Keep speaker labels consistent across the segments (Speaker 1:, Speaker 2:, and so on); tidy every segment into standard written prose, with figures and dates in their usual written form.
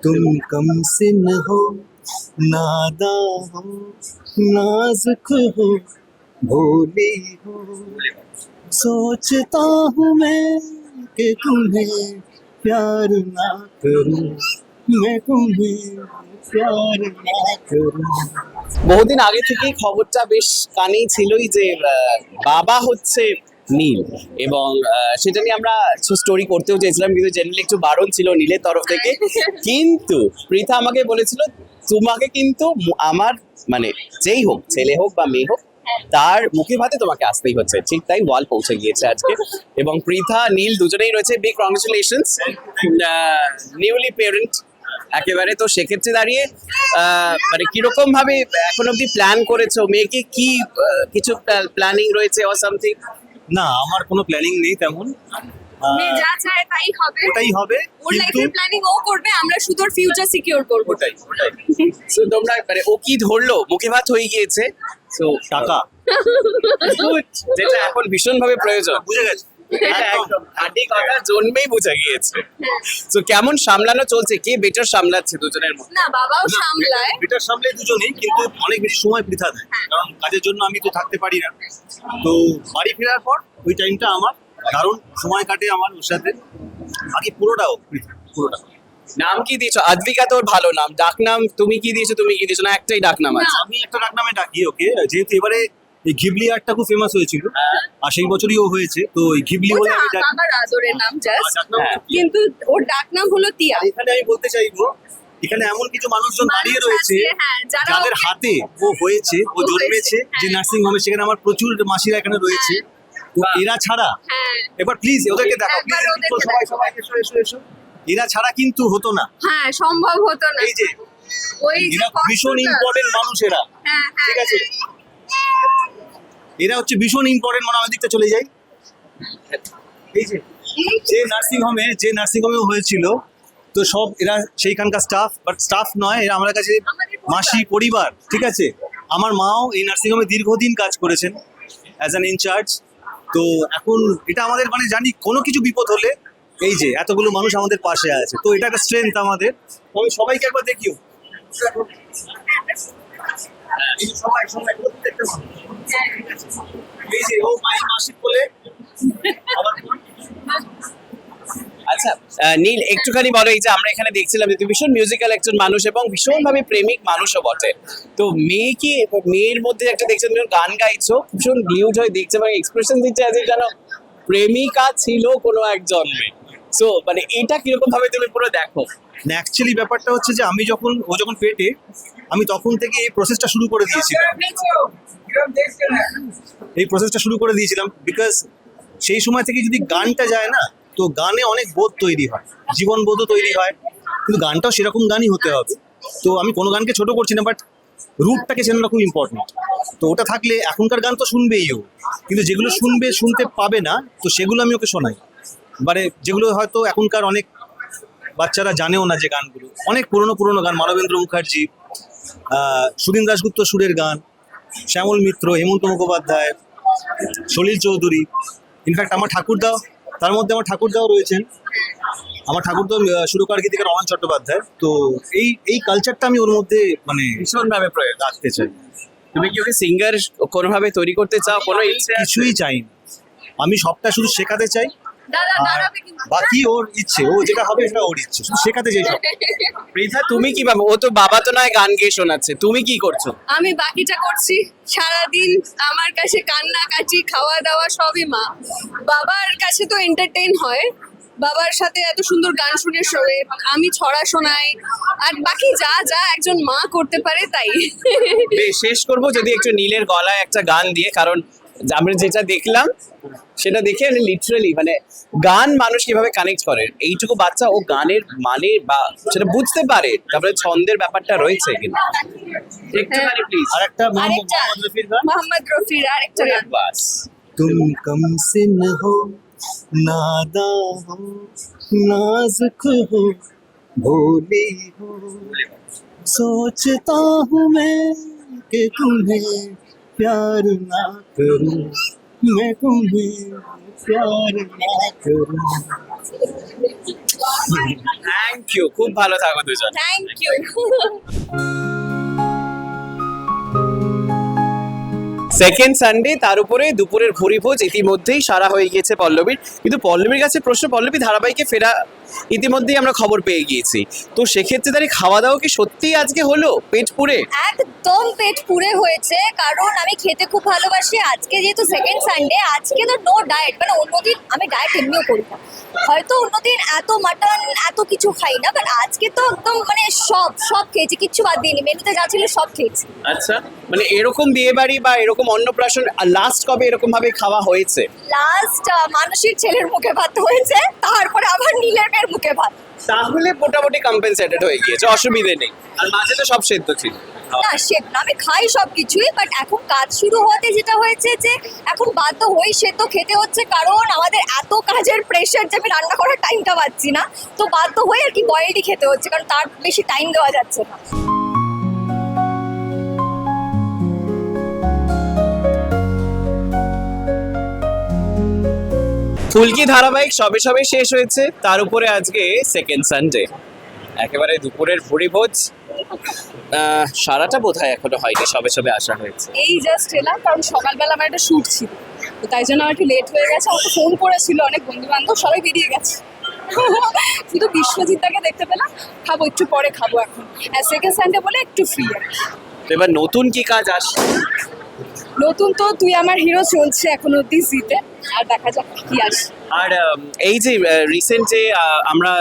Speaker 1: तुम कम सिन हो, नादा हो, नाजुक हो, भोली हो। सोचता हूँ मैं कि तुम्हें प्यार ना करूं, मैं तुम्हें प्यार ना करूं।
Speaker 2: বহুদিন আগে থেকেই খবরটা বেশ কানেই ছিলই যে বাবা হচ্ছে নীল, এবং সেটা নিয়ে আমরা স্টোরি করতেও চেয়েছিলাম, কিন্তু জেনারেলি একটু বারণ ছিল নীলের তরফ থেকে। কিন্তু পৃথা আমাকে বলেছিল তোমাকে কিন্তু আমার মানে যেই হোক, ছেলে হোক বা মেয়ে হোক, তার মুখে ভাতে তোমাকে আসতেই হচ্ছে। ঠিক তাই ওয়াল পৌঁছে গিয়েছে আজকে, এবং পৃথা নীল দুজনেই রয়েছে। বিগ কংগ্রেচুলেশনস, নিউলি প্যারেন্ট একেবারে। তো সেক্ষেত্রে দাঁড়িয়ে মানে কিরকম ভাবে এখন অব্দি প্ল্যান করেছো? মেয়েকে কি কিছু প্ল্যানিং রয়েছে অর সামথিং?
Speaker 1: না, আমার কোনো প্ল্যানিং নেই তেমন।
Speaker 3: মেয়ে যা চায় তাই হবে,
Speaker 1: ওটাই হবে,
Speaker 3: ওর
Speaker 1: কিন্তু
Speaker 3: লাইফের প্ল্যানিং ও করবে, আমরা শুধু ওর ফিউচার সিকিউর করব।
Speaker 1: ওটাই
Speaker 2: So তোমরা মানে ও কি ধরলো? মুখে ভাত হয়ে গিয়েছে, সো
Speaker 1: টাকা
Speaker 2: যেটা এখন ভীষণ ভাবে প্রয়োজন।
Speaker 1: বুঝে গেছে।
Speaker 2: একদম খাঁটি কথা জন্মেই বুঝে গিয়েছে। তো কেমন সামলানো চলছে? কে বেটার সামলাচ্ছে দুজনের মধ্যে?
Speaker 3: না, বাবাও সামলায়।
Speaker 1: বেটার সামলে দুজনেই, কিন্তু অনেক বেশি সময় বৃথা দেয়, কারণ কাজের জন্য আমি তো থাকতে পারি না। তো বাড়ি ফেরার পর ওই টাইমটা আমার দারুণ সময় কাটে আমার ওর সাথে। বাকি পুরোটাও পুরোটা।
Speaker 2: নাম কি দিয়েছো? আদ্বিকা তোর ভালো নাম, ডাক নাম তুমি কি দিয়েছো? তুমি কি দিয়েছো? না একটাই ডাক নাম আছে?
Speaker 1: আমি একটা ডাক নামে ডাকি ওকে, যেহেতু এবারে এই ঘিবলি আর্টটা খুব ফেমাস হয়েছিল, আর সেই বছরই ও হয়েছে, তো এই ঘিবলি বলে
Speaker 3: ওটা
Speaker 1: আমি ডাকি।
Speaker 3: বাবার আদরের নাম জাস্ট,
Speaker 1: ডাক নাম
Speaker 2: হ্যাঁ।
Speaker 1: কি?
Speaker 3: কিন্তু ওর ডাক নাম হলো তিয়া।
Speaker 1: আর এখানে আমি বলতে চাইবো, এখানে এমন কিছু মানুষজন দাঁড়িয়ে
Speaker 3: মানুষ
Speaker 1: রয়েছে
Speaker 3: আছে, হ্যাঁ, যারা
Speaker 1: যাদের
Speaker 3: ওকে-
Speaker 1: হাতে ও হয়েছে, ও
Speaker 3: ও
Speaker 1: জন্মেছে,
Speaker 3: হয়েছে,
Speaker 1: যে
Speaker 3: হ্যাঁ।
Speaker 1: নার্সিং হোমে, সেখানে আমার প্রচুর মাসিরা এখানে রয়েছে। তো এরা ছাড়া,
Speaker 3: হ্যাঁ
Speaker 1: এবার প্লিজ ওদেরকে দেখাও,
Speaker 3: একবার
Speaker 1: প্লিজ
Speaker 3: ওদেরকে
Speaker 1: সবাই
Speaker 3: দেখাও।
Speaker 1: সবাই এসো এসো এসো। এরা ছাড়া কিন্তু হতো না।
Speaker 3: হ্যাঁ, সম্ভব হতো না।
Speaker 1: এই যে
Speaker 3: ওই যে
Speaker 1: এরা ভীষণ
Speaker 3: কষ্টটা।
Speaker 1: ইম্পর্টেন্ট মানুষ এরা,
Speaker 3: হ্যাঁ, হ্যাঁ,
Speaker 1: ঠিক আছে? এরা হচ্ছে ভীষণ ইম্পর্টেন্ট। মানে আমাদের দিকটা চলে যাই, এই যে যে নার্সিং হোমে হয়েছিল, তো সব এরা সেইখানকার স্টাফ, বাট স্টাফ নয়, এরা আমার কাছে
Speaker 3: আমাদের পরিবার।
Speaker 1: মাসি পরিবার, ঠিক আছে? আমার মাও এই নার্সিং হোমে দীর্ঘদিন কাজ করেছেন অ্যাজ অ্যান ইনচার্জ। তো এখন এটা আমাদের মানে জানি কোনো কিছু বিপদ হলে এই যে এতগুলো মানুষ আমাদের পাশে আছে, তো এটা একটা স্ট্রেংথ আমাদের। আমি সবাইকে একবার দেখিও, এই যে সবাই সবাই প্রত্যেকটা মানুষ, ঠিক আছে? এই যে ও মাসিক বলে আবার
Speaker 2: আচ্ছা নীল, একটুখানি বলো, এই যে আমরা এখানে দেখছিলাম যে তুমি ভীষণ মিউজিক্যাল একজন মানুষ এবং ভীষণভাবে প্রেমিক মানুষও বটে। তো মেয়ের মধ্যে একটা দেখছেন তুমি গান গাইছো, ভীষণ গ্লিউড হয়ে দেখছে এবং এক্সপ্রেশন দিচ্ছে আজ যেন প্রেমিকা ছিল কোনো এক জন্মে। সো মানে এটা কিরকম ভাবে তুমি পুরো দেখো?
Speaker 1: অ্যাকচুয়ালি ব্যাপারটা হচ্ছে যে আমি যখন পেটে, আমি তখন থেকে এই প্রসেসটা শুরু করে দিয়েছিলাম, বিকজ সেই সময় থেকে যদি গানটা যায় না, তো গানে অনেক বোধ তৈরি হয়, জীবন বোধও তৈরি হয়, কিন্তু গানটাও সেরকম গানই হতে হবে। তো আমি কোনো গানকে ছোট করছি না, বাট রুটটাকে চেনাটা খুব ইম্পর্টেন্ট। তো ওটা থাকলে এখনকার গান তো শুনবেই ও, কিন্তু যেগুলো শুনতে পাবে না, তো সেগুলো আমি ওকে শোনাই। এবারে যেগুলো হয়তো এখনকার অনেক বাচ্চারা জানেও না, যে গানগুলো অনেক পুরনো গান, মানবেন্দ্র মুখার্জি, সুদিন দাশগুপ্ত সুরের গান, শ্যামল মিত্র, হেমন্ত মুখোপাধ্যায়, সলিল চৌধুরী, ইনফ্যাক্ট আমার ঠাকুরদাও, তার মধ্যে আমার ঠাকুরদাও রয়েছেন। আমার ঠাকুরদাও সুরকার গীতিকার রমান চট্টোপাধ্যায়। তো এই কালচারটা আমি ওর মধ্যে মানে
Speaker 2: ভীষণভাবে প্রয়োগ।
Speaker 1: রাখতে চাই।
Speaker 2: তুমি কি ওকে সিঙ্গার কোনোভাবে তৈরি করতে চাও? কোনো ইচ্ছে আছে?
Speaker 1: কিছুই চাই না, আমি সবটা শুধু শেখাতে চাই,
Speaker 3: দাদা
Speaker 1: আর
Speaker 3: দাঁড়াবে কিন্তু।
Speaker 1: বাকি ওর ইচ্ছে, ও যেটা হবে সেটা ওর ইচ্ছে, শুধু শেখাতে চাই সব।
Speaker 2: পৃথা তুমি কি ভাবো? ও তো বাবা তো নয় গান গেয়ে শোনাচ্ছে, তুমি কি করছো?
Speaker 3: আমি বাকিটা করছি সারাদিন। আমার কাছে কান্নাকাটি, খাওয়া দাওয়া সবই মা। বাবার কাছে তো এন্টারটেইন হয়, বাবার সাথে এত সুন্দর গান শুনে শোনে, আমি ছড়া শোনাই, আর বাকি যা যা একজন মা করতে পারে তাই।
Speaker 2: বেশ, শেষ করবো যদি একটু নীলের গলায় একটা গান দিয়ে, কারণ আমরা যেটা দেখলাম সেটা দেখে লিটারালি মানে গান মানুষ কিভাবে কানেক্ট করে, এইটুকু বাচ্চা ও গানের মানে বা সেটা বুঝতে পারে, তারপরে ছন্দের ব্যাপারটা রয়েছে কিন্তু একটুখানি প্লিজ।
Speaker 1: আর একটা
Speaker 3: আরেকটা
Speaker 1: মোহাম্মদ রফির গান,
Speaker 3: মোহাম্মদ রফির আরেকটা গান।
Speaker 2: বাস।
Speaker 1: तुम कम सिन हो, नादा हो, नाजुक हो, भोली हो। सोचता हूँ मैं कि तुम्हें प्यार ना करूं, मैं तुम्हें प्यार ना करूं।
Speaker 2: থ্যাংক ইউ, খুব ভালো থাকো দুজন।
Speaker 3: Thank you.
Speaker 2: সেকেন্ড সানডে, তার উপরে দুপুরের ভোজ ইতিমধ্যেই সারা হয়ে গিয়েছে পল্লবীর। কিন্তু পল্লবীর কাছে প্রশ্ন, পল্লবী ধারাবাহিকে ফেরা ইতিমধ্যেই আমরা খবর পেয়ে গিয়েছি, তো সেক্ষেত্রে দাঁড়িয়ে খাওয়া দাওয়া কি সত্যিই আজকে হলো পেট পুরে?
Speaker 4: একদম পেট পুরে হয়েছে, কারণ আমি খেতে খুব ভালোবাসি। আজকে যেহেতু সেকেন্ড সানডে, আজকে তো নো ডায়েট, মানে অন্যদিন আমি ডায়েট এমনিও করি না, হয়তো অন্যদিন এত মাটন এত কিছু খাই না, বাট আজকে তো একদম মানে সব খেয়েছি, কিচ্ছু বাদ দিইনি, মেনুতে যা ছিল সব খেয়েছি।
Speaker 2: আচ্ছা, মানে এরকম বিয়ে বাড়ি বা এরকম অন্নপ্রাশন লাস্ট কবে এরকম ভাবে খাওয়া হয়েছে?
Speaker 4: লাস্ট মানসীর ছেলের মুখে ভাত হয়েছে, তারপরে আবার নীলের মেয়ের মুখে ভাত।
Speaker 2: তাহলে মোটামুটি কম্পেনসেটেড হয়ে গিয়েছে, অসুবিধে নেই। আর মাঝে তো সব সেদ্ধ ছিল।
Speaker 4: না শেখ না, আমি খাই সব কিছুই, বাট এখন কাজ শুরু হতে যেটা হয়েছে যে এখন বাধ্য হই সেদ্ধ খেতে হচ্ছে, কারণ আমাদের এত কাজের প্রেশার যে আমি রান্না করার টাইমটা পাচ্ছি না, তো বাধ্য হয়ে আর কি বয়েলডই খেতে হচ্ছে, কারণ তার বেশি টাইম দেওয়া যাচ্ছে না।
Speaker 2: ফুলকি ধারাবাহিক সবে সবে শেষ হয়েছে, তার উপরে আজকে সেকেন্ড সানডে, একেবারে দুপুরের ভোজ। সারাটা বোধহয় এখনো হয়নি, সবে সবে আসা হয়েছে।
Speaker 3: এই জাস্ট এলাম, কারণ সকালবেলা আমার একটা শ্যুট ছিল, তো তাই জন্য আমার একটু লেট হয়ে গেছে। আমাকে ফোন করেছিল অনেক বন্ধু বান্ধব, সবাই বেরিয়ে গেছে। শুধু বিশ্বজিৎটাকে দেখতে পেলাম, খাবো একটু পরে খাবো এখন, সেকেন্ড সানডে বলে একটু ফ্রি।
Speaker 2: তো এবার নতুন কি কাজ আসছে?
Speaker 3: নতুন তো তুই আমার হিরো চলছে এখন অব্দি জিতে, আর দেখা যাক কি আসে।
Speaker 2: আর এই যে রিসেন্ট যে আমরা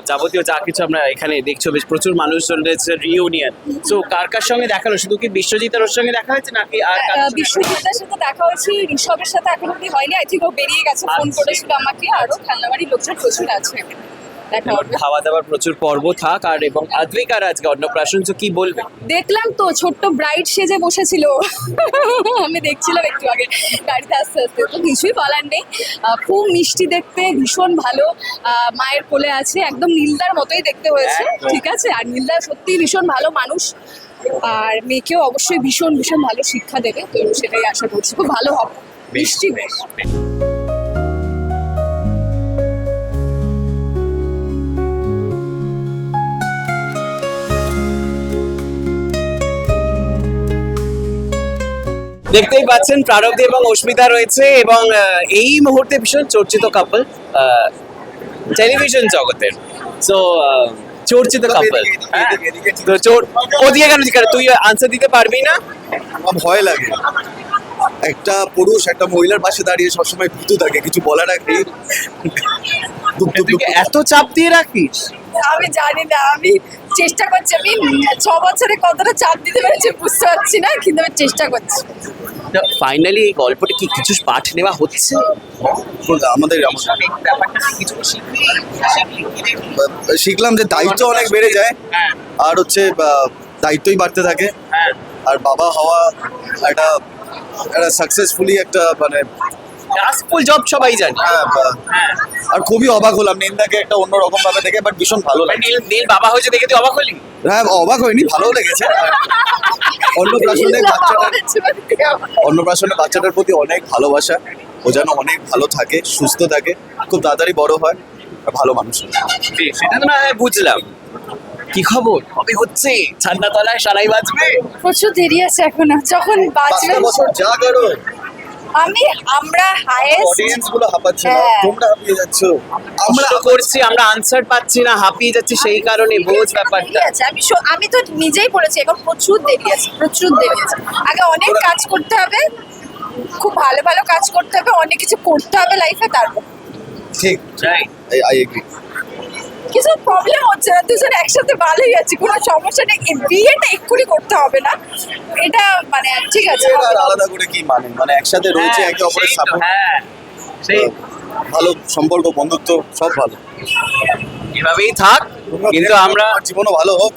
Speaker 2: যাবতীয় যা কিছু আমরা এখানে দেখছো, বেশ প্রচুর মানুষজন রয়েছে, রিউনিয়ন, তো কার কার সঙ্গে দেখানো? শুধু কি বিশ্বজিতের ওর সঙ্গে দেখা হয়েছে নাকি আর
Speaker 3: বিশ্বজিতের সাথে দেখা হয়েছে, ঋষভের সাথে এখন অব্দি হয়নি, আই থিঙ্ক ও বেরিয়ে গেছে, ফোন
Speaker 2: আচ্ছা।
Speaker 3: করেছিল আমাকে। আরো খেলনাবাড়ির লোকজন প্রচুর আছে, দেখা হবে।
Speaker 2: খাওয়া দাওয়ার প্রচুর পর্ব থাক। আর এবং আদ্রিকার আজকে অন্নপ্রাশন, তো কি বলবে?
Speaker 3: দেখলাম তো ছোট্ট ব্রাইড সেজে বসেছিল, আমি দেখছিলাম একটু আগে গাড়িতে আস্তে আস্তে, তো কিছুই বলার নেই। খুব মিষ্টি দেখতে, ভীষণ ভালো, মায়ের কোলে আছে, একদম নীলদার মতোই দেখতে হয়েছে,
Speaker 2: একদম।
Speaker 3: ঠিক আছে। আর নীলদা সত্যিই ভীষণ ভালো মানুষ, আর মেয়েকেও অবশ্যই ভীষণ ভীষণ ভালো শিক্ষা দেবে, তো সেটাই আশা করছি, খুব ভালো হবে, মিষ্টি বেশ।
Speaker 2: দেখতেই পাচ্ছেন প্রারব্ধ এবং অস্মিতা রয়েছে, এবং এই মুহূর্তে ভীষণ চর্চিত কাপল টেলিভিশন জগতের। সো চর্চিত কাপল, তো ওদিকে কেন তুই আনসার দিতে পারবি না?
Speaker 5: আমার ভয় লাগে, একটা পুরুষ একটা মহিলার পাশে দাঁড়িয়ে সবসময় ভীতু থাকে, কিছু বলার আগে
Speaker 2: তুই কি এত চাপ দিয়ে রাখিস?
Speaker 3: আমি জানি না, আমি চেষ্টা করছি, আমি 6 বছরে কতটা চাপ দিতে পেরেছি বুঝতে পারছি না, কিন্তু আমি চেষ্টা করছি।
Speaker 2: ফাইনালি এই গল্পটা কি কিছু পাঠ নেওয়া হচ্ছে?
Speaker 5: আমাদের শিখলাম যে দায়িত্ব অনেক বেড়ে যায়, আর হচ্ছে দায়িত্বই বাড়তে থাকে, আর বাবা হওয়া একটা সাকসেসফুলি একটা মানে
Speaker 2: টাস্কফুল জব, সবাই জানে।
Speaker 5: আর খুবই অবাক হলাম নিন্দাকে একটা অন্যরকম ভাবে দেখে, বাট ভীষণ ভালো লাগে।
Speaker 2: নীল বাবা হয়েছে দেখে তুই অবাক হলি?
Speaker 5: হ্যাঁ, অবাক হয়নি, ভালো লেগেছে। অন্নপ্রাশনে বাচ্চাটার প্রতি অনেক ভালোবাসা, ও যেন অনেক ভালো থাকে, সুস্থ থাকে, খুব তাড়াতাড়ি বড় হয়, আর ভালো মানুষ হয়।
Speaker 2: সেটা তো না হয় বুঝলাম, কি খবর, কবে হচ্ছে? ঠান্ডা তলায় সারাই বাজবে?
Speaker 3: প্রচুর দেরি আছে এখনো, যখন বাজবে।
Speaker 5: 5 বছর যা করো,
Speaker 4: আমরা হায়েস্ট
Speaker 5: অডিয়েন্স গুলো হাঁপাচ্ছে না,
Speaker 4: হ্যাঁ।
Speaker 5: তোমরা হাঁপিয়ে যাচ্ছ,
Speaker 2: আমরা করছি, আমরা আনসার পাচ্ছি না, হাঁপিয়ে যাচ্ছি, সেই কারণে বোঝ ব্যাপারটা।
Speaker 4: আছে। আমি তো নিজেই পড়েছি, এখন প্রচুর দেরি আছে, প্রচুর দেরি আছে। আগে অনেক কাজ করতে হবে, খুব ভালো ভালো কাজ করতে হবে, অনেক কিছু করতে হবে লাইফে, তারপর।
Speaker 5: ঠিক,
Speaker 2: Right.
Speaker 5: I agree.
Speaker 4: কিছু প্রবলেম হচ্ছে না, দুজন একসাথে ভালোই আছি, কোনো সমস্যা নেই। বিয়েটা এক্ষুনি করতে হবে না, এটা মানে ঠিক আছে।
Speaker 5: আলাদা করে কি মানে একসাথে রয়েছে, একে অপরের সাপোর্ট,
Speaker 2: হ্যাঁ, সেই
Speaker 5: ভালো সম্পর্ক, বন্ধুত্ব সব ভালো।
Speaker 2: এভাবেই থাক, কিন্তু আমরা
Speaker 5: আমার জীবনও ভালো হোক,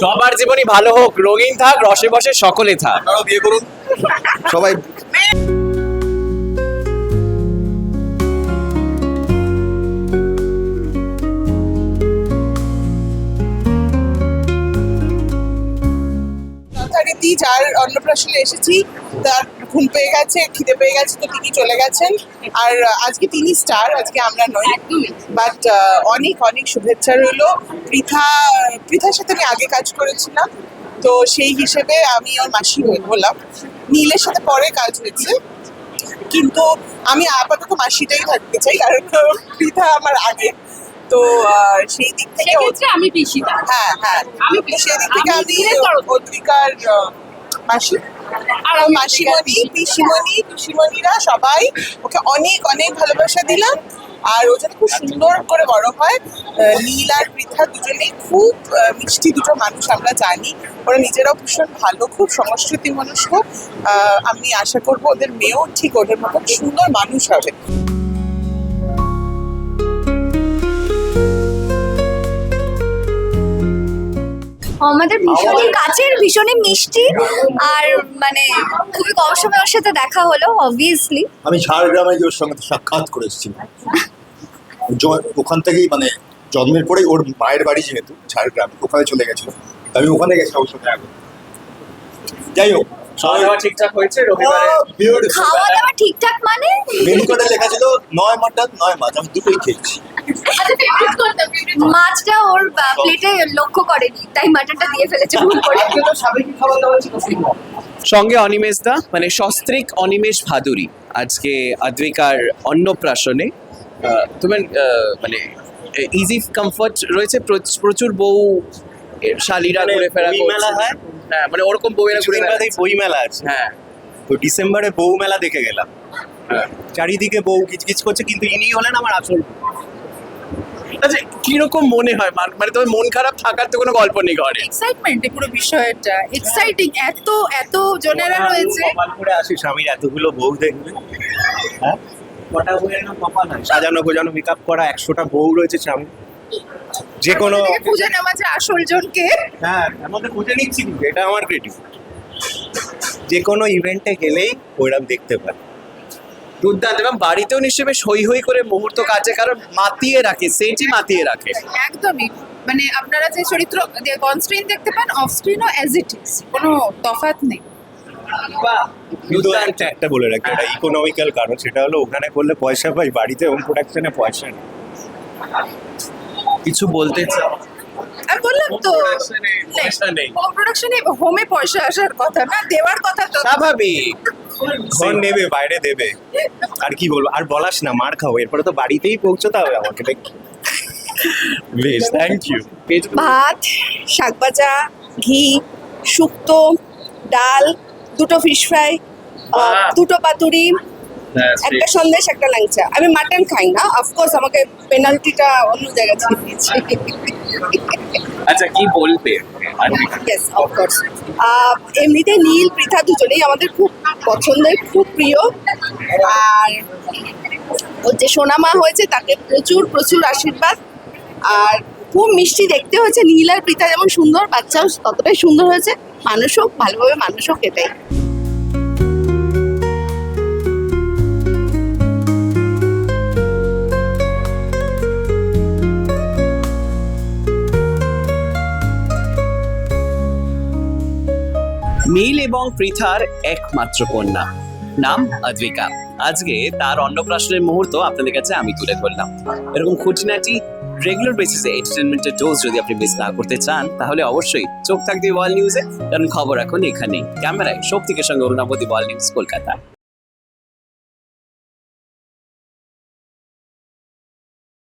Speaker 2: সবার জীবনই ভালো হোক, রঙিন থাক, রসে বসে সকলে থাক।
Speaker 5: আপনারাও বিয়ে করুন, সবাই।
Speaker 6: যথারীতি যার অন্নপ্রাশনে এসেছি তার ঘুম পেয়ে গেছে, খিদে পেয়ে গেছে, তো তিনি চলে গেছেন। আর আজকে তিনি স্টার, আজকে আমরা নই। বাট অনেক অনেক শুভেচ্ছা রইলো। পৃথার সাথে আমি আগে কাজ করেছিলাম, তো সেই হিসেবে আমি ওর মাসি হলাম। নীলের সাথে পরে কাজ হয়েছে, কিন্তু আমি আপাতত মাসিটাই থাকতে চাই, কারণ পৃথা আমার আগে। তো সেই দিক থেকে
Speaker 3: আমি পিসিটা।
Speaker 6: হ্যাঁ হ্যাঁ, সেই দিক থেকে আমি অদ্রিকার মাসি। আর মাসিমণি, পিসিমণিরা সবাই ওকে অনেক অনেক ভালোবাসা দিলাম। আর ও যেন খুব সুন্দর করে বড় হয়। নীল আর পৃথা দুজনেই খুব মিষ্টি দুটো মানুষ, আমরা জানি। ওরা নিজেরাও ভীষণ ভালো, খুব সংস্কৃতি মনস্ক। আমি আশা করবো ওদের মেয়েও ঠিক ওদের মতো সুন্দর মানুষ হবে।
Speaker 4: আমাদের ভীষণই কাছের, ভীষণই মিষ্টি, আর মানে খুবই কম সময় ওর সাথে দেখা হলো অবভিয়াসলি।
Speaker 7: আমি ঝাড়গ্রামে গিয়ে ওর সঙ্গে সাক্ষাৎ করে এসেছি। ওখান থেকেই মানে জন্মের পরেই ওর মায়ের বাড়ি যেহেতু ঝাড়গ্রাম, ওখানে চলে গেছিল, আমি ওখানে গেছি ওর সঙ্গে আগে। যাই হোক,
Speaker 2: খাওয়া দাওয়া ঠিকঠাক হয়েছে রবিবারে?
Speaker 4: খাওয়া দাওয়া ঠিকঠাক মানে
Speaker 7: মেনু কার্ডে লেখা ছিল 9 মাটন 9 মাছ, আমি দুটোই খেয়েছি।
Speaker 4: মাছটা ওর প্লেটে লক্ষ্য করেনি, তাই মাটনটা দিয়ে ফেলেছে ভুল করে।
Speaker 2: সঙ্গে অনিমেষ দা, মানে সস্ত্রিক অনিমেষ ভাদুরী আজকে আদ্রিকার অন্নপ্রাশনে। তোমার মানে ইজি কমফর্ট রয়েছে, প্রচুর বউ শালীরা ঘুরে ফেরা
Speaker 1: বই মেলা হয়।
Speaker 2: হ্যাঁ, মানে ওরকম বউয়েরা ঘুরে
Speaker 1: কিছুদিন বাদেই বই মেলা আছে।
Speaker 2: হ্যাঁ
Speaker 1: তো ডিসেম্বরে বউ মেলা দেখে গেলাম। চারিদিকে বউ কিচকিচ করছে, কিন্তু ইনি হলেন আমার আসল।
Speaker 2: আচ্ছা, কিরকম মনে হয়? মানে তোমার মন খারাপ থাকার তো কোনো গল্প নেই ঘরে?
Speaker 8: এক্সাইটমেন্ট পুরো বিষয়টা, এক্সাইটিং, এত এত জনেরা রয়েছে।
Speaker 1: কপাল করে আসি স্বামীর এতগুলো বউ দেখবে। হ্যাঁ, কটা বউয়ের নাম কপাল হয়? সাজানো গোজানো মেকআপ করা 100টা বউ রয়েছে স্বামী। যে কোনো
Speaker 8: খুঁজে নেওয়া যে আসল জনকে।
Speaker 1: হ্যাঁ, আমাদের খুঁজে নিচ্ছি, কিন্তু এটা আমার ক্রিটিভ। যে কোনো ইভেন্টে গেলেই ওইরকম দেখতে পাই।
Speaker 2: দুর্দান্ত। এবং বাড়িতেও নিশ্চয়ই বেশ হই হই করে মুহূর্ত কাটে, কারণ মাতিয়ে রাখে, সেটই মাতিয়ে রাখে।
Speaker 8: একদমই, মানে আপনারা যে চরিত্র অন স্ক্রিন দেখতে পান, অফ স্ক্রিনও অ্যাজ ইট ইজ, কোনো তফাৎ নেই।
Speaker 1: কিন্তু একটা বলে রাখি, এটা ইকোনমিক্যাল কারণ, সেটা হলো ওখানে করলে পয়সা পাই, বাড়িতে হোম প্রোডাকশনে পয়সা নেই।
Speaker 2: কিছু বলতে চাও?
Speaker 8: আমি বললাম তো,
Speaker 2: পয়সা নেই।
Speaker 8: হোম প্রোডাকশনে হোমে পয়সা আসার কথা না, দেওয়ার কথা তো।
Speaker 2: স্বাভাবিক।
Speaker 1: ঘর নেবে, বাইরে দেবে, আর কি বলবো, আর বলাস না, মার খাবো, এরপরে তো বাড়িতেই পৌঁছতে হবে আমাকে। বেশ, থ্যাংক ইউ।
Speaker 6: ভাত, শাক ভাজা, ঘি, শুক্তো, ডাল, দুটো ফিশ ফ্রাই, দুটো পাতুরি, একটা সন্দেশ, একটা ল্যাংচা। আমি মাটন খাই না, অফকোর্স আমাকে পেনাল্টিটা অন্য জায়গায় ছেড়ে দিয়েছি।
Speaker 2: আচ্ছা, কি বলবে?
Speaker 6: Yes, of course. এমনিতে নীল পৃথা দুজনেই আমাদের খুব পছন্দের, খুব প্রিয়। আর ওর যে সোনামা হয়েছে তাকে প্রচুর প্রচুর আশীর্বাদ। আর খুব মিষ্টি দেখতে হয়েছে। নীল আর পৃথা যেমন সুন্দর, বাচ্চাও ততটাই সুন্দর হয়েছে। মানুষ হোক, ভালোভাবে মানুষ হোক, এটাই।
Speaker 2: নীল এবং পৃথার একমাত্র কন্যা, নাম আদ্রিকা। আজকে তার অন্নপ্রাশনের মুহূর্ত আপনাদের কাছে আমি তুলে ধরলাম। এরকম খুঁটিনাটি রেগুলার বেসিসে এন্টারটেনমেন্টের ডোজ যদি আপনি মিস না করতে চান, তাহলে অবশ্যই চোখ থাকবে ওয়াল নিউজে, কারণ খবর এখন এখানেই। ক্যামেরায় শক্তিকের সঙ্গে অরুণাবতী, ওয়াল নিউজ, কলকাতা।